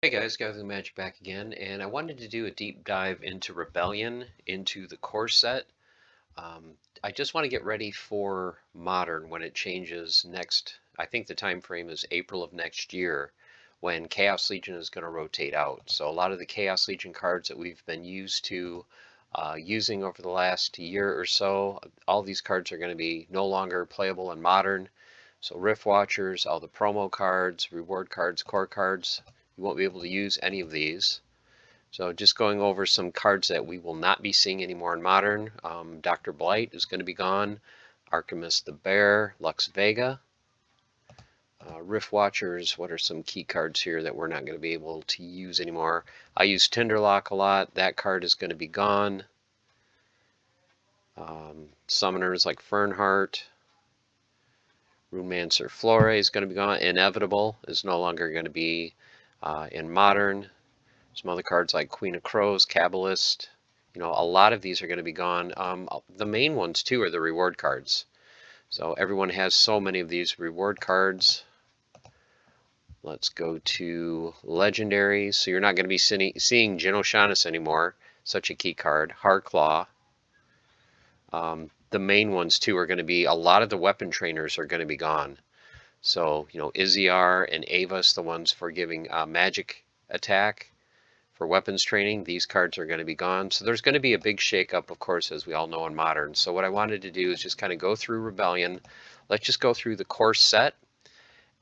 Hey guys, Gathering Magic back again, and I wanted to do a deep dive into Rebellion, into the core set. I just want to get ready for Modern when it changes next. I think the time frame is April of next year when Chaos Legion is going to rotate out. So a lot of the Chaos Legion cards that we've been used to using over the last year or so, all these cards are going to be no longer playable in Modern. So Rift Watchers, all the promo cards, reward cards, core cards, you won't be able to use any of these. So just going over some cards that we will not be seeing anymore in Modern. Dr. Blight is going to be gone. Archimus the Bear, Lux Vega. Rift Watchers, what are some key cards here that we're not going to be able to use anymore? I use Tinderlock a lot. That card is going to be gone. Summoners like Fernheart. Runemancer Flore is going to be gone. Inevitable is no longer going to be in Modern. Some other cards like Queen of Crows, Kabbalist. A lot of these are going to be gone. The main ones, too, are the reward cards. So everyone has so many of these reward cards. Let's go to Legendaries. So you're not going to be seeing Genoshanis anymore. Such a key card. Harclaw. The main ones, too, are going to be, a lot of the weapon trainers are going to be gone. So, Iziar and Avas, the ones for giving magic attack. For weapons training, these cards are going to be gone. So there's going to be a big shakeup, of course, as we all know in Modern. So what I wanted to do is just kind of go through Rebellion. Let's just go through the core set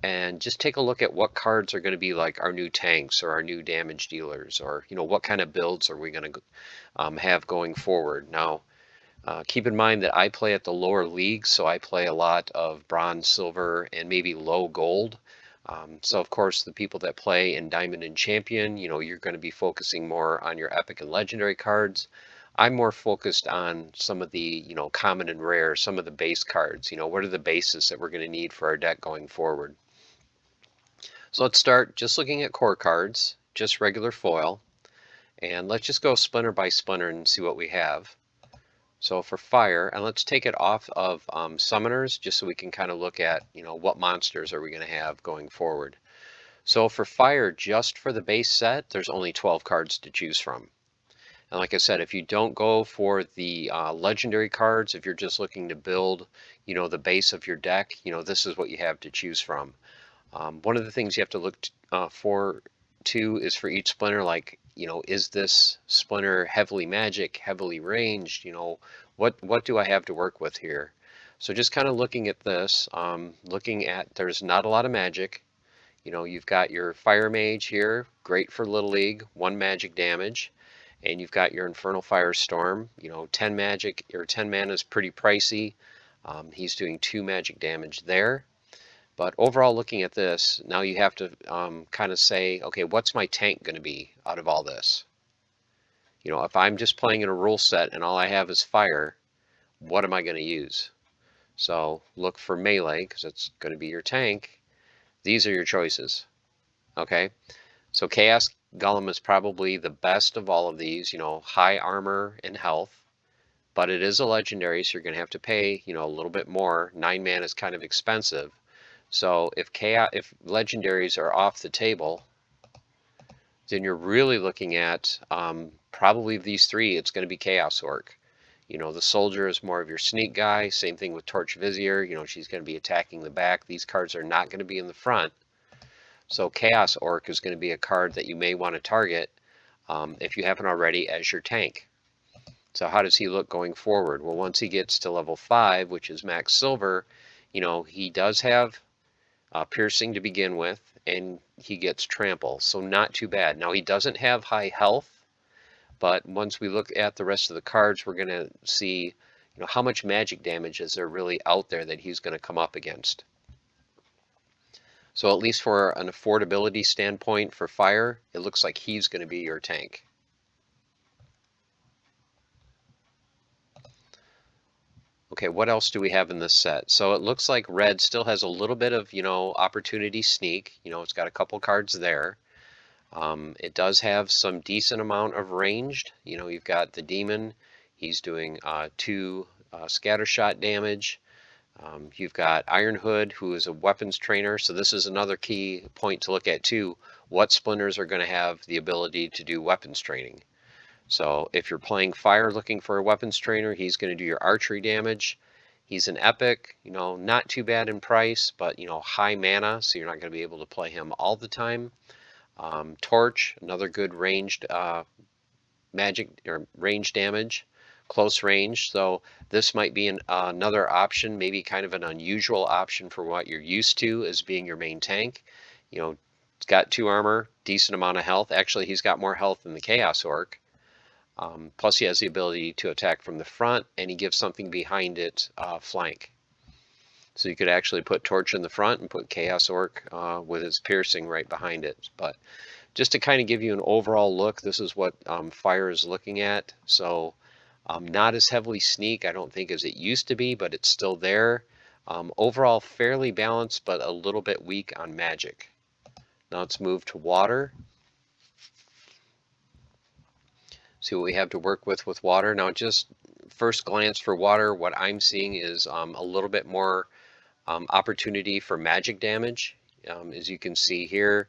and just take a look at what cards are going to be like our new tanks or our new damage dealers, or what kind of builds are we going to have going forward. Now, keep in mind that I play at the lower leagues, so I play a lot of bronze, silver, and maybe low gold. So of course, the people that play in Diamond and Champion, you're going to be focusing more on your epic and legendary cards. I'm more focused on some of the, common and rare, some of the base cards. What are the bases that we're going to need for our deck going forward? So let's start just looking at core cards, just regular foil, and let's just go splinter by splinter and see what we have. So for fire, and let's take it off of summoners just so we can kind of look at, what monsters are we going to have going forward. So for fire, just for the base set, there's only 12 cards to choose from. And like I said, if you don't go for the legendary cards, if you're just looking to build, the base of your deck, this is what you have to choose from. One of the things you have to look for too is for each splinter, like, is this splinter heavily magic, heavily ranged? What do I have to work with here? So just kind of looking at this, looking at, there's not a lot of magic. You've got your Fire Mage here, great for Little League, 1 magic damage. And you've got your Infernal Firestorm, 10 magic, or 10 mana is pretty pricey. He's doing 2 magic damage there. But overall, looking at this, now you have to kind of say, okay, what's my tank going to be out of all this? If I'm just playing in a rule set and all I have is fire, what am I going to use? So look for melee, because it's going to be your tank. These are your choices. Okay, so Chaos Golem is probably the best of all of these, high armor and health, but it is a legendary, so you're going to have to pay, a little bit more. 9 mana is kind of expensive. So if legendaries are off the table, then you're really looking at probably these 3. It's going to be Chaos Orc. The soldier is more of your sneak guy. Same thing with Torch Vizier. She's going to be attacking the back. These cards are not going to be in the front. So Chaos Orc is going to be a card that you may want to target if you haven't already as your tank. So how does he look going forward? Well, once he gets to level 5, which is max silver, he does have piercing to begin with, and he gets trample, so not too bad. Now he doesn't have high health, but once we look at the rest of the cards, we're going to see how much magic damage is there really out there that he's going to come up against. So at least for an affordability standpoint for fire, it looks like he's going to be your tank. Okay, what else do we have in this set? So it looks like red still has a little bit of, opportunity sneak. It's got a couple cards there. It does have some decent amount of ranged. You've got the demon. He's doing 2 scatter shot damage. You've got Iron Hood, who is a weapons trainer. So this is another key point to look at too. what splinters are going to have the ability to do weapons training. So if you're playing fire looking for a weapons trainer, he's going to do your archery damage. He's an epic, not too bad in price, but high mana, so you're not going to be able to play him all the time. Torch, another good ranged magic or range damage, close range. So this might be another option, maybe kind of an unusual option for what you're used to as being your main tank. It's got 2 armor, decent amount of health. Actually, he's got more health than the Chaos Orc. Plus he has the ability to attack from the front, and he gives something behind it flank. So you could actually put Torch in the front and put Chaos Orc with his piercing right behind it. But just to kind of give you an overall look, this is what Fire is looking at. So not as heavily sneak, I don't think, as it used to be, but it's still there. Overall fairly balanced, but a little bit weak on magic. Now let's move to water. See what we have to work with water. Now just first glance for water, what I'm seeing is a little bit more opportunity for magic damage. As you can see here,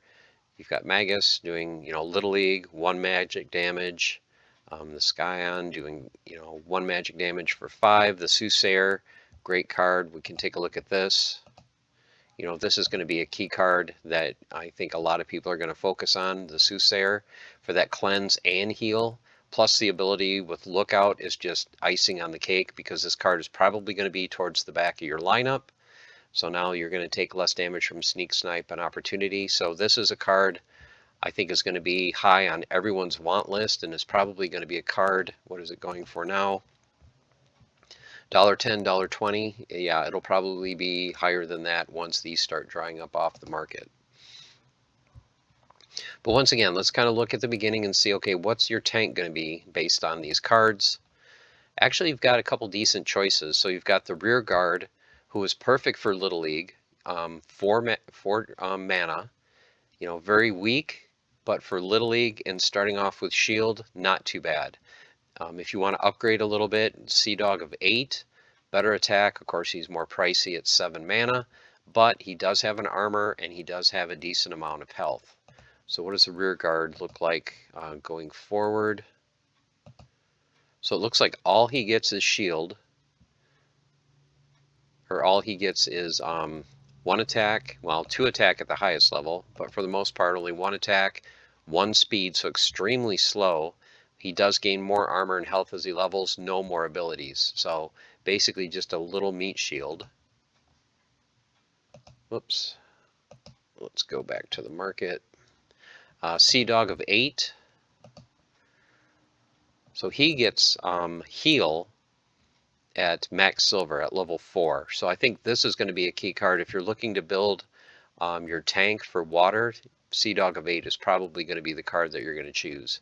you've got Magus doing, Little League, 1 magic damage. The Scion doing, 1 magic damage for 5. The Soothsayer, great card. We can take a look at this. This is going to be a key card that I think a lot of people are going to focus on, the Soothsayer, for that cleanse and heal. Plus the ability with Lookout is just icing on the cake, because this card is probably going to be towards the back of your lineup. So now you're going to take less damage from Sneak, Snipe, and Opportunity. So this is a card I think is going to be high on everyone's want list, and is probably going to be a card, what is it going for now? $1.10, $1.20. Yeah, it'll probably be higher than that once these start drying up off the market. But once again, let's kind of look at the beginning and see, okay, what's your tank going to be based on these cards? Actually, you've got a couple decent choices. So you've got the Rear Guard, who is perfect for Little League, 4 mana, very weak, but for Little League and starting off with Shield, not too bad. If you want to upgrade a little bit, Sea Dog of 8, better attack. Of course, he's more pricey at 7 mana, but he does have an armor and he does have a decent amount of health. So what does the Rear Guard look like going forward? So it looks like all he gets is shield, or all he gets is 1 attack, well, 2 attack at the highest level, but for the most part only 1 attack, 1 speed, so extremely slow. He does gain more armor and health as he levels, no more abilities. So basically just a little meat shield. Whoops. Let's go back to the market. Sea Dog of 8. So he gets heal at max silver at level 4. So I think this is going to be a key card. If you're looking to build your tank for water, Sea Dog of 8 is probably going to be the card that you're going to choose.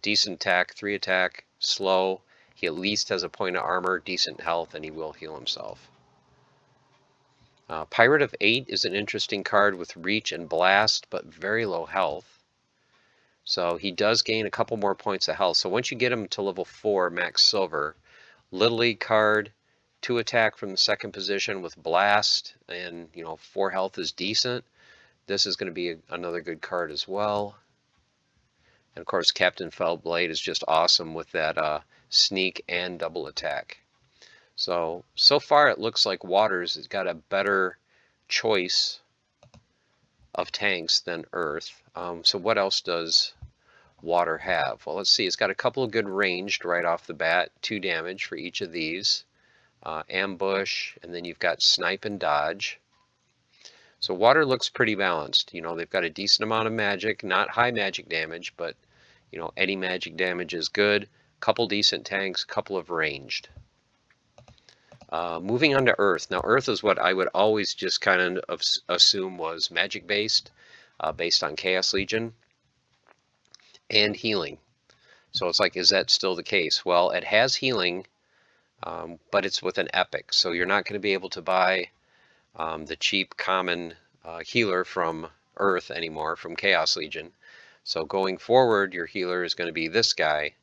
Decent attack, 3 attack, slow. He at least has a point of armor, decent health, and he will heal himself. Pirate of 8 is an interesting card with reach and blast, but very low health. So he does gain a couple more points of health. So once you get him to level 4 max silver, Little League card, 2 attack from the second position with blast, and 4 health is decent. This is going to be another good card as well. And of course, Captain Feldblade is just awesome with that sneak and double attack. So far it looks like Waters has got a better choice of tanks than Earth. So what else does Water have? Well, let's see. It's got a couple of good ranged right off the bat, 2 damage for each of these. Ambush, and then you've got Snipe and Dodge. So Water looks pretty balanced. They've got a decent amount of magic, not high magic damage, but any magic damage is good. Couple decent tanks, couple of ranged. Moving on to Earth. Now Earth is what I would always just kind of assume was magic based on Chaos Legion and healing. So it's like, is that still the case? Well, it has healing, but it's with an epic. So you're not going to be able to buy the cheap common healer from Earth anymore, from Chaos Legion. So going forward, your healer is going to be this guy,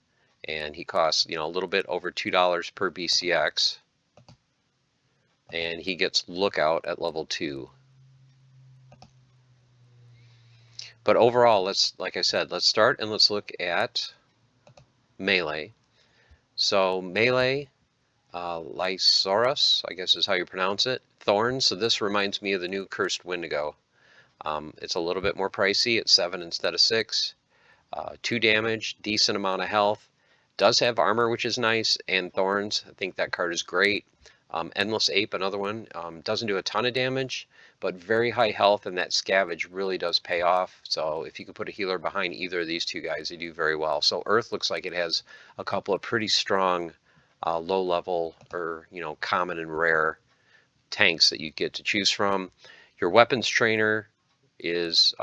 and he costs a little bit over $2 per BCX, and he gets Lookout at level 2. But overall, like I said, let's start and let's look at melee. So melee, Lysaurus, I guess is how you pronounce it. Thorns. So this reminds me of the new Cursed Wendigo. It's a little bit more pricey at 7 instead of 6. 2 damage, decent amount of health. Does have armor, which is nice, and thorns. I think that card is great. Endless Ape, another one. Doesn't do a ton of damage, but very high health, and that scavenge really does pay off. So if you can put a healer behind either of these two guys, they do very well. So Earth looks like it has a couple of pretty strong low level or common and rare tanks that you get to choose from. Your weapons trainer is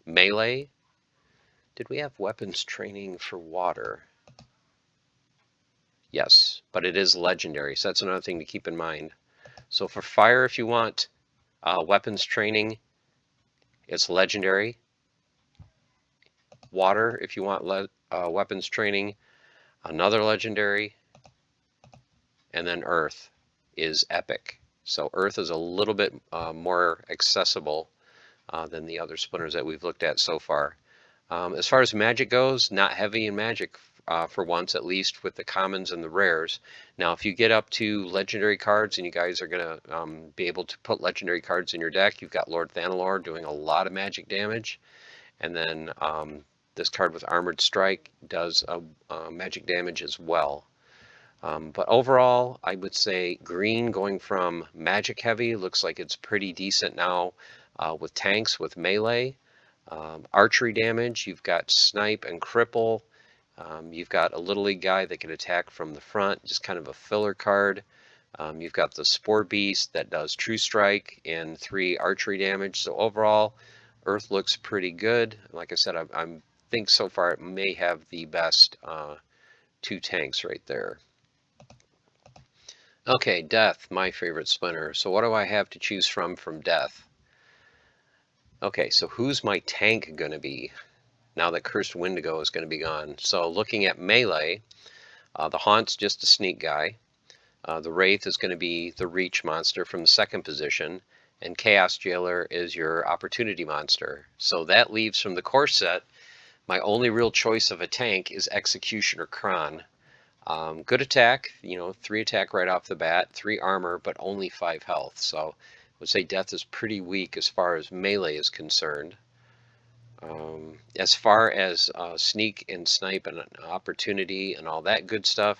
melee. Did we have weapons training for water? Yes, but it is legendary, so that's another thing to keep in mind. So for fire, if you want weapons training, it's legendary. Water, if you want weapons training, another legendary. And then earth is epic. So earth is a little bit more accessible than the other splinters that we've looked at so far. As far as magic goes, not heavy in magic for once, at least with the commons and the rares. Now, if you get up to legendary cards and you guys are going to be able to put legendary cards in your deck, you've got Lord Thanalor doing a lot of magic damage. And then this card with Armored Strike does magic damage as well. But overall, I would say green going from magic heavy looks like it's pretty decent now with tanks, with melee. Archery damage, you've got snipe and cripple. You've got a little league guy that can attack from the front, just kind of a filler card. You've got the Spore Beast that does True Strike and 3 archery damage. So overall, Earth looks pretty good. Like I said, I think so far it may have the best 2 tanks right there. Okay, Death, my favorite splinter. So what do I have to choose from Death? Okay, so who's my tank going to be now that Cursed Wendigo is going to be gone? So looking at melee, the Haunt's just a sneak guy. The Wraith is going to be the reach monster from the 2nd position, and Chaos Jailer is your opportunity monster. So that leaves from the core set, my only real choice of a tank is Executioner Kron. Good attack, 3 attack right off the bat, 3 armor, but only 5 health. So I would say Death is pretty weak as far as melee is concerned. As far as sneak and snipe and opportunity and all that good stuff,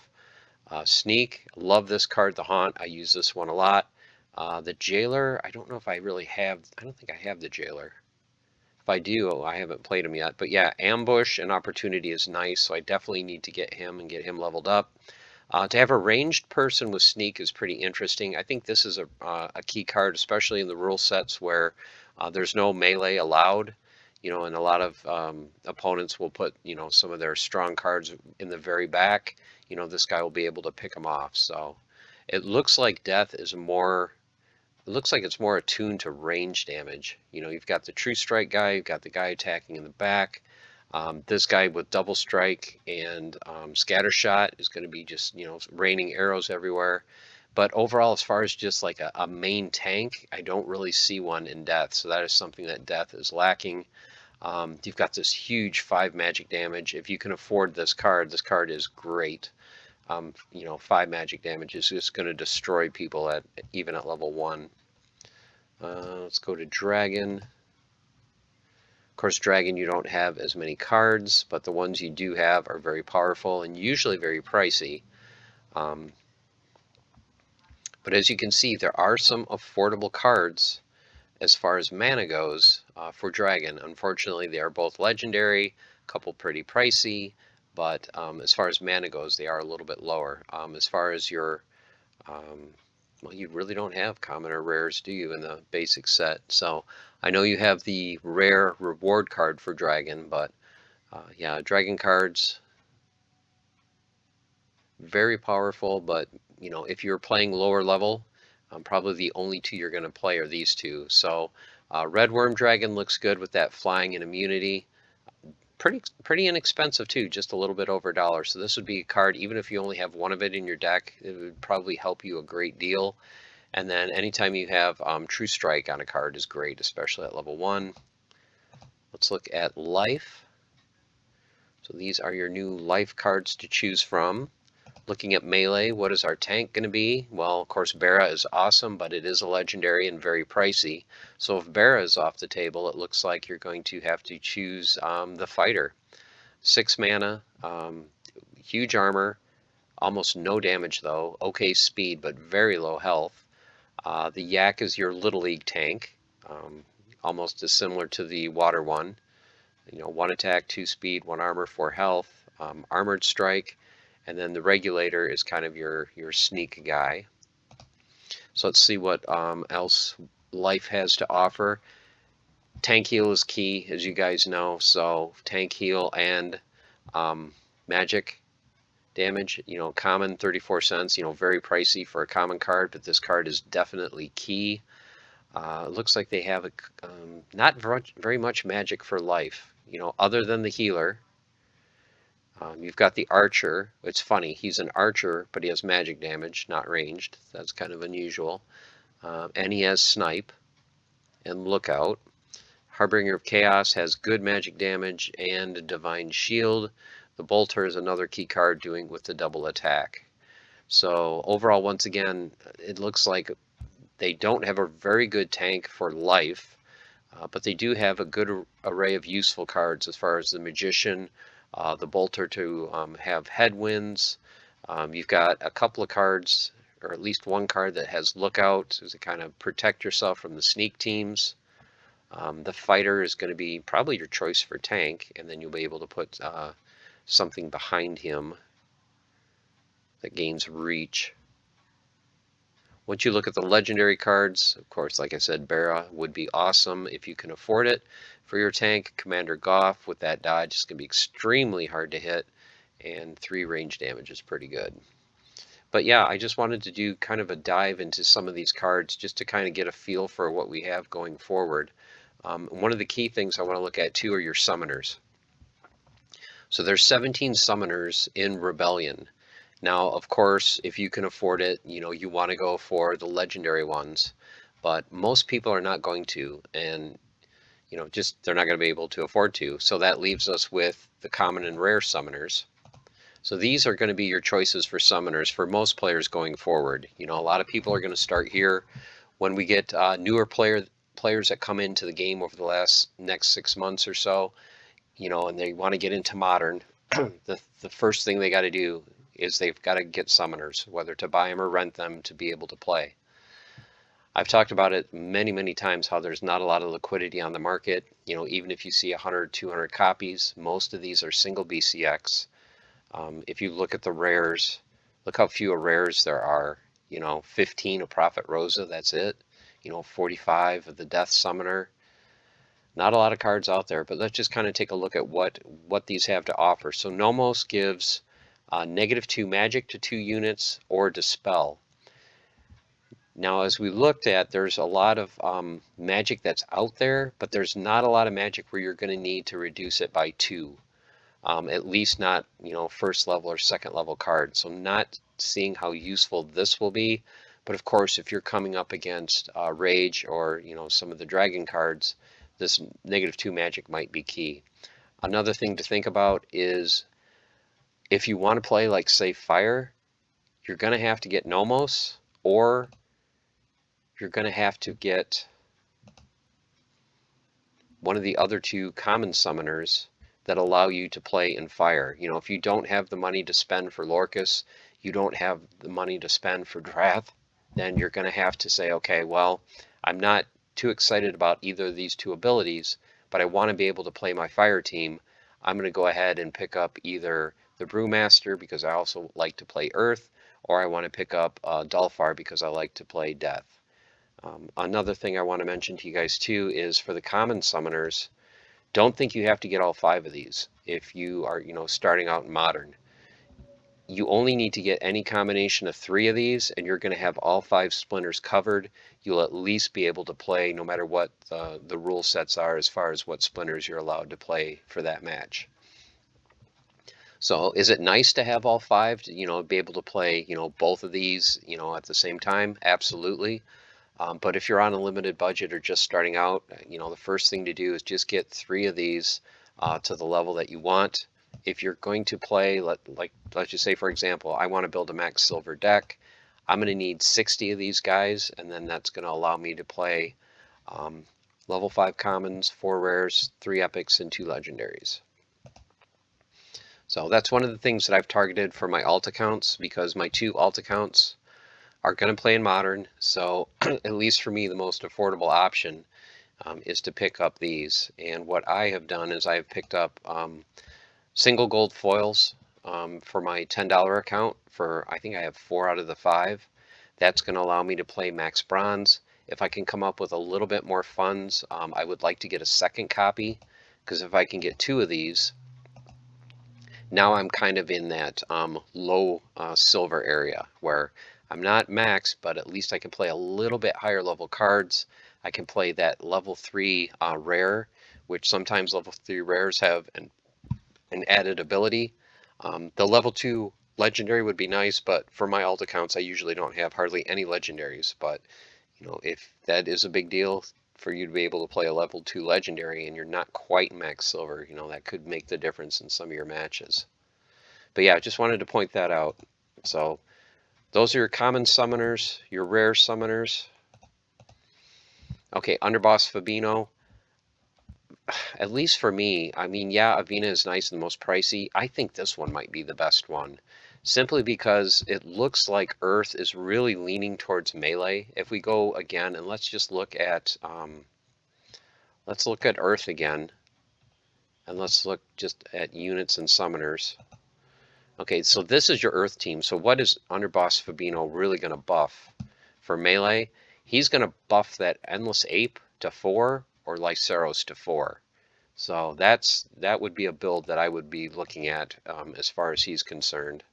sneak, love this card, the Haunt. I use this one a lot. The Jailer, I don't know if I really have, I don't think I have the Jailer. If I do, I haven't played him yet. But yeah, ambush and opportunity is nice, so I definitely need to get him and get him leveled up. To have a ranged person with sneak is pretty interesting. I think this is a key card, especially in the rule sets where there's no melee allowed. And a lot of opponents will put, some of their strong cards in the very back. This guy will be able to pick them off. So it looks like Death is more. It looks like it's more attuned to range damage. You've got the True Strike guy, you've got the guy attacking in the back. This guy with Double Strike and Scatter Shot is going to be just, raining arrows everywhere. But overall, as far as just like a main tank, I don't really see one in Death. So that is something that Death is lacking. You've got this huge 5 magic damage. If you can afford this card is great. 5 magic damage is just going to destroy people even at level 1. Let's go to Dragon. Of course, Dragon, you don't have as many cards, but the ones you do have are very powerful and usually very pricey. But as you can see, there are some affordable cards as far as mana goes for Dragon. Unfortunately, they are both legendary, a couple pretty pricey, but as far as mana goes, they are a little bit lower. As far as your well, you really don't have common or rares, do you, in the basic set? So I know you have the rare reward card for Dragon, but yeah, Dragon cards, very powerful, but if you're playing lower level, probably the only 2 you're going to play are these 2. So Red Worm Dragon looks good with that flying and immunity. Pretty inexpensive too, just a little bit over $1. So this would be a card, even if you only have one of it in your deck, it would probably help you a great deal. And then anytime you have True Strike on a card is great, especially at level 1. Let's look at life. So these are your new life cards to choose from. Looking at melee, what is our tank going to be? Well, of course, Bara is awesome, but it is a legendary and very pricey. So if Bara is off the table, it looks like you're going to have to choose the fighter. 6 mana, huge armor, almost no damage though, okay speed, but very low health. The Yak is your Little League tank, almost as similar to the water one. 1 attack, 2 speed, 1 armor, 4 health, armored strike, and then the regulator is kind of your sneak guy. So let's see what else life has to offer. Tank heal is key, as you guys know, so tank heal and magic damage, common 34 cents, very pricey for a common card, but this card is definitely key. It looks like they have not very much magic for life, other than the healer. You've got the archer. It's funny, he's an archer, but he has magic damage, not ranged. That's kind of unusual. And he has snipe and lookout. Harbinger of Chaos has good magic damage and a divine shield. The bolter is another key card doing with the double attack. So overall, once again, it looks like they don't have a very good tank for life, but they do have a good array of useful cards as far as the magician, the bolter to have headwinds. You've got a couple of cards, or at least one card that has lookout, to kind of protect yourself from the sneak teams. The fighter is going to be probably your choice for tank, and then you'll be able to put something behind him that gains reach. Once you look at the legendary cards, of course, like I said, Bara would be awesome if you can afford it for your tank. Commander Goff with that dodge is going to be extremely hard to hit, and 3 range damage is pretty good. But yeah, I just wanted to do kind of a dive into some of these cards just to kind of get a feel for what we have going forward. One of the key things I want to look at too are your summoners. So there's 17 summoners in Rebellion. Now, of course, if you can afford it, you want to go for the legendary ones, but most people are not going to, and just they're not going to be able to afford to. So that leaves us with the common and rare summoners. So these are going to be your choices for summoners for most players going forward. A lot of people are going to start here. When we get newer players that come into the game over the next 6 months or so, and they want to get into modern, the first thing they got to do is they've got to get summoners, whether to buy them or rent them to be able to play. I've talked about it many, many times how there's not a lot of liquidity on the market. Even if you see 100, 200 copies, most of these are single BCX. If you look at the rares, look how few rares there are. 15 of Prophet Rosa, that's it. 45 of the Death Summoner. Not a lot of cards out there, but let's just kind of take a look at what these have to offer. So Nomos gives -2 magic to 2 units or dispel. Now, as we looked at, there's a lot of magic that's out there, but there's not a lot of magic where you're going to need to reduce it by 2. At least not, first level or second level cards. So not seeing how useful this will be. But of course, if you're coming up against Rage or, some of the Dragon cards, this -2 magic might be key. Another thing to think about is if you want to play like, say, Fire, you're going to have to get Nomos, or you're going to have to get one of the other 2 common summoners that allow you to play in Fire. If you don't have the money to spend for Lorcus, you don't have the money to spend for Drath, then you're going to have to say, okay, well, I'm not too excited about either of these 2 abilities, but I want to be able to play my Fire team. I'm going to go ahead and pick up either the Brewmaster because I also like to play Earth, or I want to pick up Dulfar because I like to play Death. Another thing I want to mention to you guys too is for the common summoners, don't think you have to get all 5 of these if you are, starting out in Modern. You only need to get any combination of 3 of these, and you're going to have all 5 splinters covered. You'll at least be able to play no matter what the rule sets are as far as what splinters you're allowed to play for that match. So is it nice to have all 5 to, be able to play, both of these, at the same time? Absolutely. But if you're on a limited budget or just starting out, the first thing to do is just get 3 of these to the level that you want. If you're going to play, let's just say, for example, I want to build a max silver deck. I'm going to need 60 of these guys, and then that's going to allow me to play um, level 5 commons, 4 rares, 3 epics, and 2 legendaries. So that's one of the things that I've targeted for my alt accounts, because my 2 alt accounts are going to play in Modern. So at least for me, the most affordable option is to pick up these. And what I have done is I have picked up single gold foils for my $10 account. I think I have 4 out of the 5. That's going to allow me to play max bronze. If I can come up with a little bit more funds, I would like to get a second copy, because if I can get 2 of these, now I'm kind of in that low silver area where I'm not max, but at least I can play a little bit higher level cards. I can play that level 3 rare, which sometimes level 3 rares have an added ability. The level 2 legendary would be nice, but for my alt accounts, I usually don't have hardly any legendaries. But if that is a big deal for you to be able to play a level 2 legendary and you're not quite max silver, that could make the difference in some of your matches. But yeah, I just wanted to point that out. So those are your common summoners, your rare summoners. Okay, Underboss Fabino. At least for me, I mean, yeah, Avena is nice and the most pricey. I think this one might be the best one, simply because it looks like Earth is really leaning towards melee. If we go again, and let's look at Earth again, and let's look just at units and summoners. Okay, so this is your Earth team. So what is Underboss Fabino really going to buff for melee? He's going to buff that Endless Ape to 4 or Lyceros to 4. So that would be a build that I would be looking at as far as he's concerned.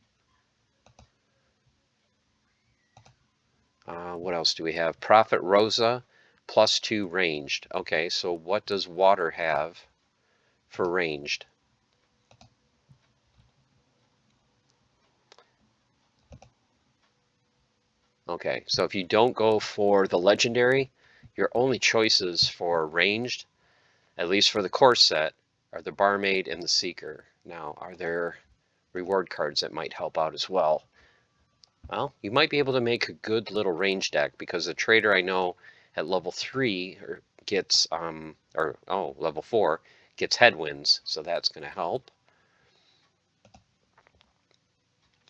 What else do we have? Prophet Rosa, +2 ranged. Okay, so what does water have for ranged? Okay, so if you don't go for the legendary, your only choices for ranged, at least for the core set, are the Barmaid and the Seeker. Now, are there reward cards that might help out as well? Well, you might be able to make a good little range deck, because the trader I know at level 3 gets, level 4 gets headwinds, so that's going to help.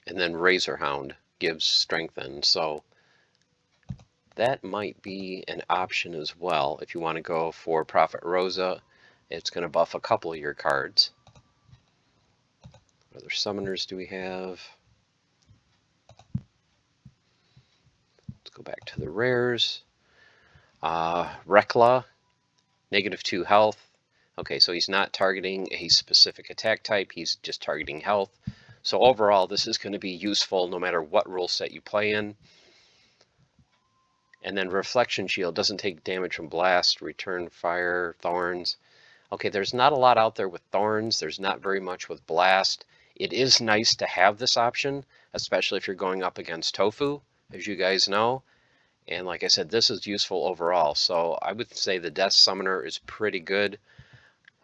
And then Razorhound gives strengthen, so that might be an option as well. If you want to go for Prophet Rosa, it's going to buff a couple of your cards. What other summoners do we have? Let's go back to the rares. Rekla, -2 health. Okay, so he's not targeting a specific attack type, he's just targeting health. So overall, this is going to be useful no matter what rule set you play in. And then Reflection Shield doesn't take damage from blast, return fire, thorns. Okay, there's not a lot out there with thorns. There's not very much with blast. It is nice to have this option, especially if you're going up against Tofu, as you guys know. And like I said, this is useful overall. So I would say the Death Summoner is pretty good.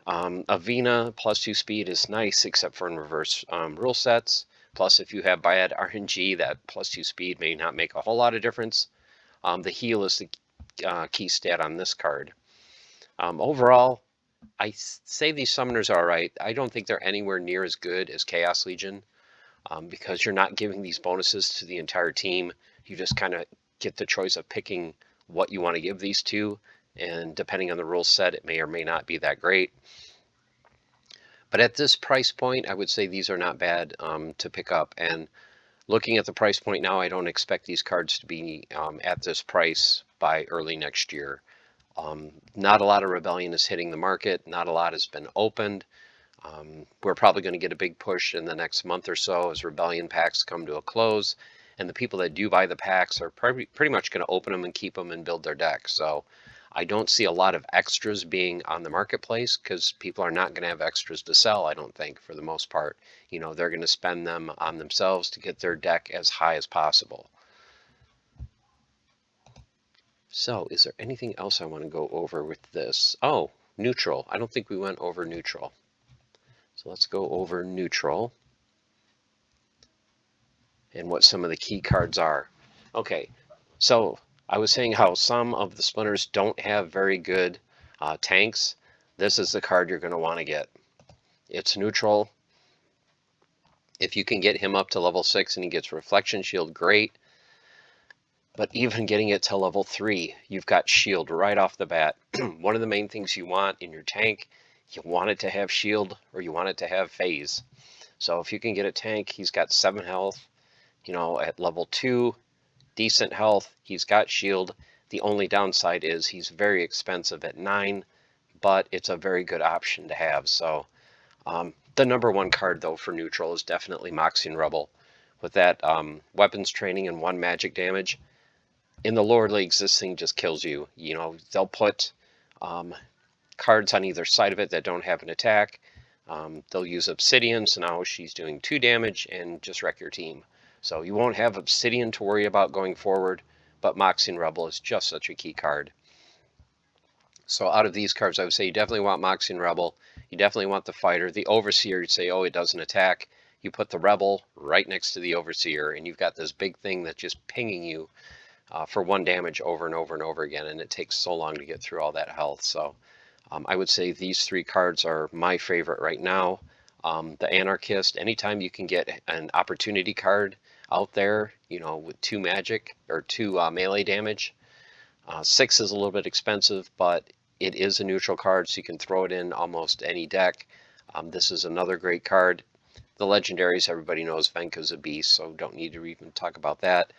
Avena +2 speed is nice, except for in reverse rule sets. Plus, if you have bad RNG, that +2 speed may not make a whole lot of difference. The heal is the key stat on this card. Overall, I say these summoners are alright. I don't think they're anywhere near as good as Chaos Legion, because you're not giving these bonuses to the entire team. You just kind of get the choice of picking what you want to give these to, and depending on the rule set, it may or may not be that great. But at this price point, I would say these are not bad to pick up. And looking at the price point now, I don't expect these cards to be at this price by early next year. Not a lot of Rebellion is hitting the market. Not a lot has been opened. We're probably going to get a big push in the next month or so as Rebellion packs come to a close. And the people that do buy the packs are pretty much going to open them and keep them and build their deck. So I don't see a lot of extras being on the marketplace, because people are not going to have extras to sell, I don't think, for the most part. They're going to spend them on themselves to get their deck as high as possible. So, is there anything else I want to go over with this? Oh, neutral. I don't think we went over neutral. So let's go over neutral and what some of the key cards are. Okay, so I was saying how some of the splinters don't have very good tanks. This is the card you're going to want to get. It's neutral. If you can get him up to level 6 and he gets reflection shield, great. But even getting it to level 3, you've got shield right off the bat. One of the main things you want in your tank, you want it to have shield or you want it to have phase. So if you can get a tank, he's got 7 health, at level 2, decent health, he's got shield. The only downside is he's very expensive at 9, but it's a very good option to have. So the number one card, though, for neutral is definitely Moxian Rebel. With that weapons training and 1 magic damage, in the lower leagues, this thing just kills you. They'll put cards on either side of it that don't have an attack. They'll use Obsidian, so now she's doing 2 damage and just wreck your team. So you won't have Obsidian to worry about going forward, but Moxian Rebel is just such a key card. So out of these cards, I would say you definitely want Moxian Rebel. You definitely want the Fighter. The Overseer, you'd say, oh, it doesn't attack. You put the Rebel right next to the Overseer, and you've got this big thing that's just pinging you for 1 damage over and over and over again, and it takes so long to get through all that health. So I would say these 3 cards are my favorite right now. The Anarchist, anytime you can get an opportunity card out there, with 2 magic or 2 melee damage. 6 is a little bit expensive, but it is a neutral card, so you can throw it in almost any deck. This is another great card. The legendaries, everybody knows Venka's a beast, so don't need to even talk about that.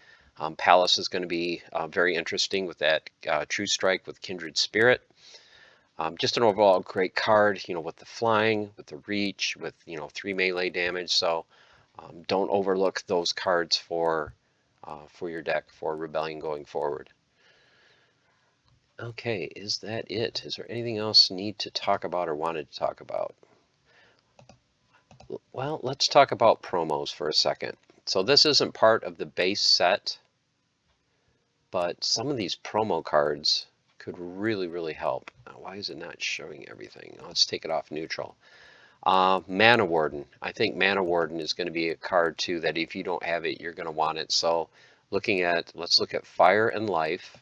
Palace is going to be very interesting with that True Strike with Kindred Spirit. Just an overall great card, with the flying, with the reach, with 3 melee damage. So don't overlook those cards for your deck for Rebellion going forward. Okay, is that it? Is there anything else need to talk about or wanted to talk about? Well, let's talk about promos for a second. So this isn't part of the base set, but some of these promo cards could really, really help. Why is it not showing everything? Let's take it off neutral. Mana Warden. I think Mana Warden is going to be a card too that if you don't have it, you're going to want it. So let's look at Fire and Life.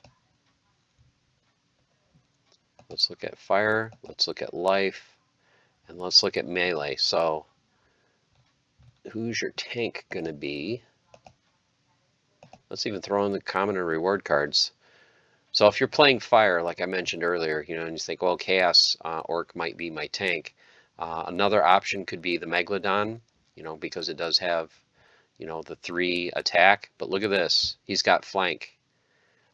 Let's look at Fire, let's look at Life, and let's look at Melee. So who's your tank going to be? Let's even throw in the common and reward cards. So if you're playing Fire, like I mentioned earlier, and you think, well, Chaos Orc might be my tank. Another option could be the Megalodon, because it does have, the 3 attack. But look at this. He's got flank.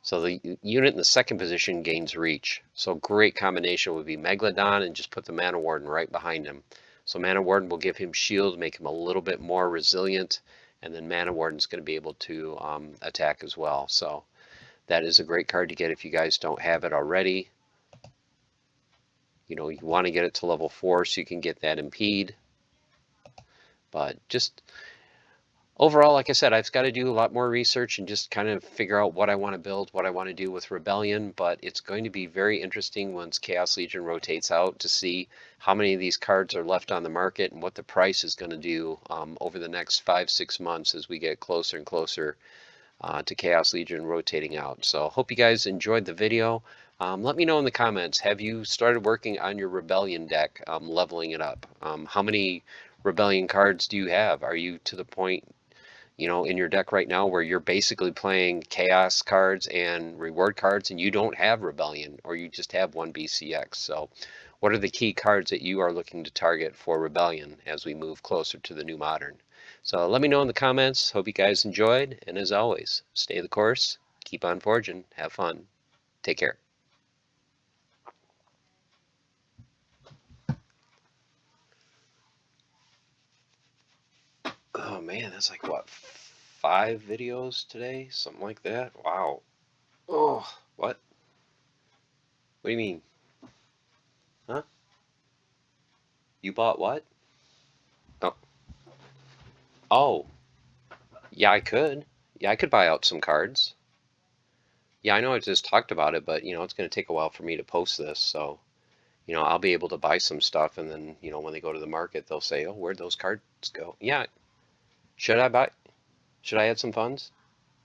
So the unit in the second position gains reach. So great combination would be Megalodon and just put the Mana Warden right behind him. So Mana Warden will give him shield, make him a little bit more resilient, and then Mana Warden's going to be able to attack as well. So that is a great card to get if you guys don't have it already. You want to get it to level 4 so you can get that impede. But just overall, like I said, I've got to do a lot more research and just kind of figure out what I want to build, what I want to do with Rebellion, but it's going to be very interesting once Chaos Legion rotates out to see how many of these cards are left on the market and what the price is going to do over the next 5-6 months as we get closer and closer to Chaos Legion rotating out. So hope you guys enjoyed the video. Let me know in the comments, have you started working on your Rebellion deck, leveling it up? How many Rebellion cards do you have? Are you to the point in your deck right now where you're basically playing Chaos cards and reward cards and you don't have Rebellion, or you just have 1 BCX? So what are the key cards that you are looking to target for Rebellion as we move closer to the new Modern? So let me know in the comments. Hope you guys enjoyed, and as always, stay the course, keep on forging, have fun, take care. Oh man, that's like what, 5 videos today? Something like that? Wow. Oh, what? What do you mean? Huh? You bought what? Oh. Oh. Yeah, I could. Yeah, I could buy out some cards. Yeah, I know I just talked about it, but it's going to take a while for me to post this. So, I'll be able to buy some stuff, and then, when they go to the market, they'll say, "Oh, where'd those cards go?" Yeah, should I buy? Should I add some funds?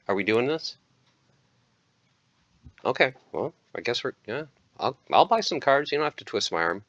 Are we doing this? Okay, well, I guess we're, yeah. I'll buy some cards. You don't have to twist my arm.